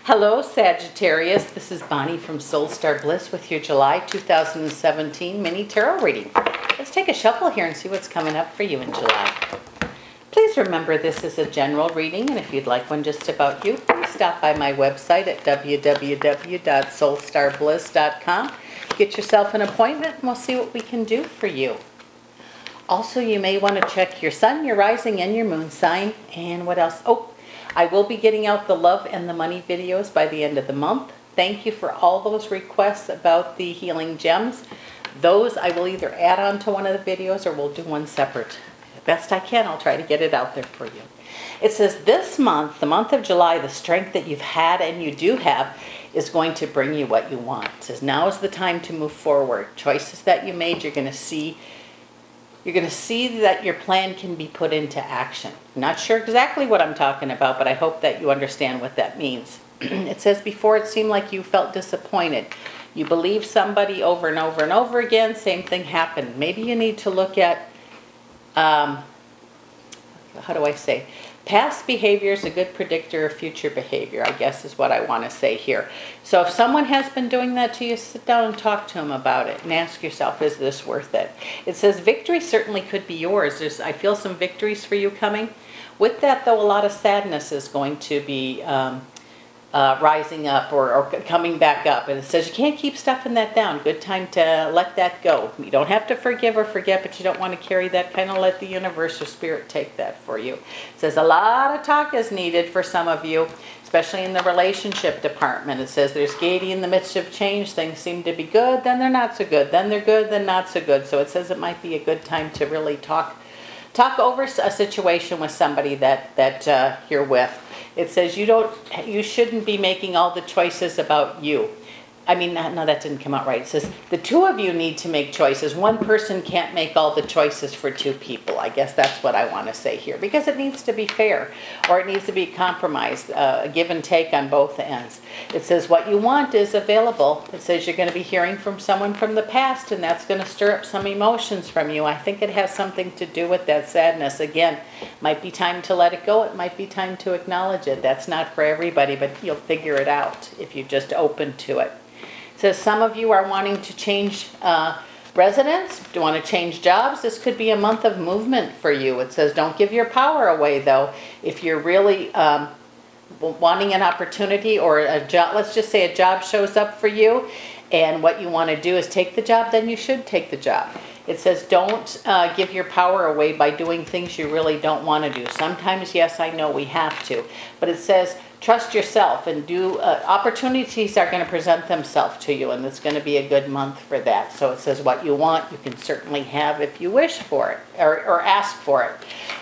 Hello Sagittarius, this is Bonnie from Soulstarbliss with your July 2017 mini tarot reading. Let's take a shuffle here and see what's coming up for you in July. Please remember this is a general reading, and if you'd like one just about you, please stop by my website at www.soulstarbliss.com. Get yourself an appointment and we'll see what we can do for you. Also, you may want to check your sun, your rising, and your moon sign. And what else? Oh, I will be getting out the love and the money videos by the end of the month. Thank you for all those requests about the healing gems. Those I will either add on to one of the videos or we'll do one separate. Best I can, I'll try to get it out there for you. It says this month, the month of July, the strength that you've had and you do have is going to bring you what you want. It says now is the time to move forward. Choices that you made, you're going to see that your plan can be put into action. I'm not sure exactly what I'm talking about, but I hope that you understand what that means. It says before it seemed like you felt disappointed. You believed somebody over and over and over again, same thing happened. Maybe you need to look at, how do I say? Past behavior is a good predictor of future behavior, I guess is what I want to say here. So if someone has been doing that to you, sit down and talk to them about it and ask yourself, is this worth it? It says victory certainly could be yours. I feel some victories for you coming. With that, though, a lot of sadness is going to be rising up or coming back up. And it says you can't keep stuffing that down. Good time to let that go. You don't have to forgive or forget, but you don't want to carry that. Kind of let the universe or spirit take that for you. It says a lot of talk is needed for some of you, especially in the relationship department. It says there's gaiety in the midst of change. Things seem to be good, then they're not so good. Then they're good, then not so good. So it says it might be a good time to really talk over a situation with somebody that you're with. It says you shouldn't be making all the choices about you. I mean, no, that didn't come out right. It says the two of you need to make choices. One person can't make all the choices for two people. I guess that's what I want to say here, because it needs to be fair, or it needs to be compromised, a give and take on both ends. It says what you want is available. It says you're going to be hearing from someone from the past, and that's going to stir up some emotions from you. I think it has something to do with that sadness. Again, might be time to let it go. It might be time to acknowledge it. That's not for everybody, but you'll figure it out if you're just open to it. It says some of you are wanting to change residence, do want to change jobs. This could be a month of movement for you. It says don't give your power away, though. If you're really wanting an opportunity or a job, let's just say a job shows up for you and what you want to do is take the job, then you should take the job. It says don't give your power away by doing things you really don't want to do. Sometimes, yes, I know we have to, but it says trust yourself and do opportunities are going to present themselves to you, and it's going to be a good month for that. So it says what you want you can certainly have if you wish for it or ask for it.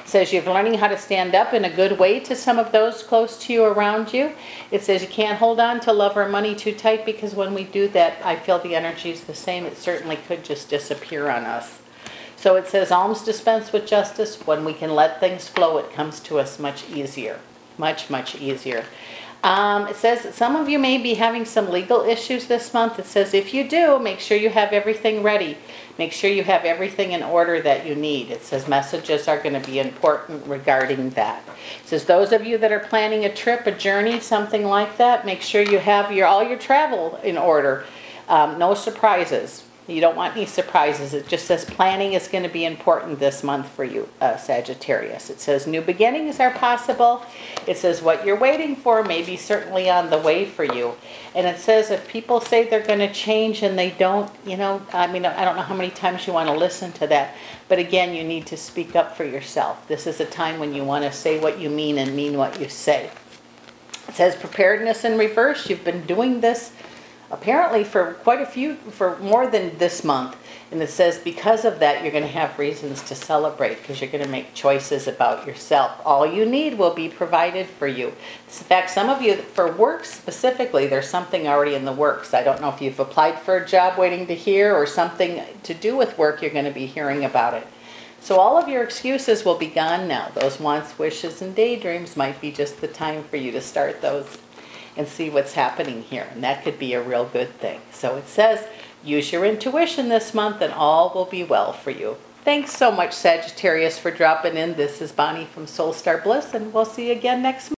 It says you're learning how to stand up in a good way to some of those close to you, around you. It says you can't hold on to love or money too tight, because when we do that, I feel the energy is the same. It certainly could just disappear on us. So it says alms dispense with justice. When we can let things flow, it comes to us much easier. Much, much easier. It says that some of you may be having some legal issues this month. It says if you do, make sure you have everything ready. Make sure you have everything in order that you need. It says messages are going to be important regarding that. It says those of you that are planning a trip, a journey, something like that, make sure you have all your travel in order. No surprises. You don't want any surprises. It just says planning is going to be important this month for you, Sagittarius. It says new beginnings are possible. It says what you're waiting for may be certainly on the way for you. And it says if people say they're going to change and they don't, I mean, I don't know how many times you want to listen to that. But again, you need to speak up for yourself. This is a time when you want to say what you mean and mean what you say. It says preparedness in reverse. You've been doing this apparently for for more than this month. And it says because of that, you're going to have reasons to celebrate, because you're going to make choices about yourself. All you need will be provided for you. In fact, some of you, for work specifically, there's something already in the works. I don't know if you've applied for a job waiting to hear, or something to do with work, you're going to be hearing about it. So all of your excuses will be gone now. Those wants, wishes, and daydreams might be just the time for you to start those and see what's happening here. And that could be a real good thing. So it says, use your intuition this month and all will be well for you. Thanks so much, Sagittarius, for dropping in. This is Bonnie from Soulstarbliss, and we'll see you again next month.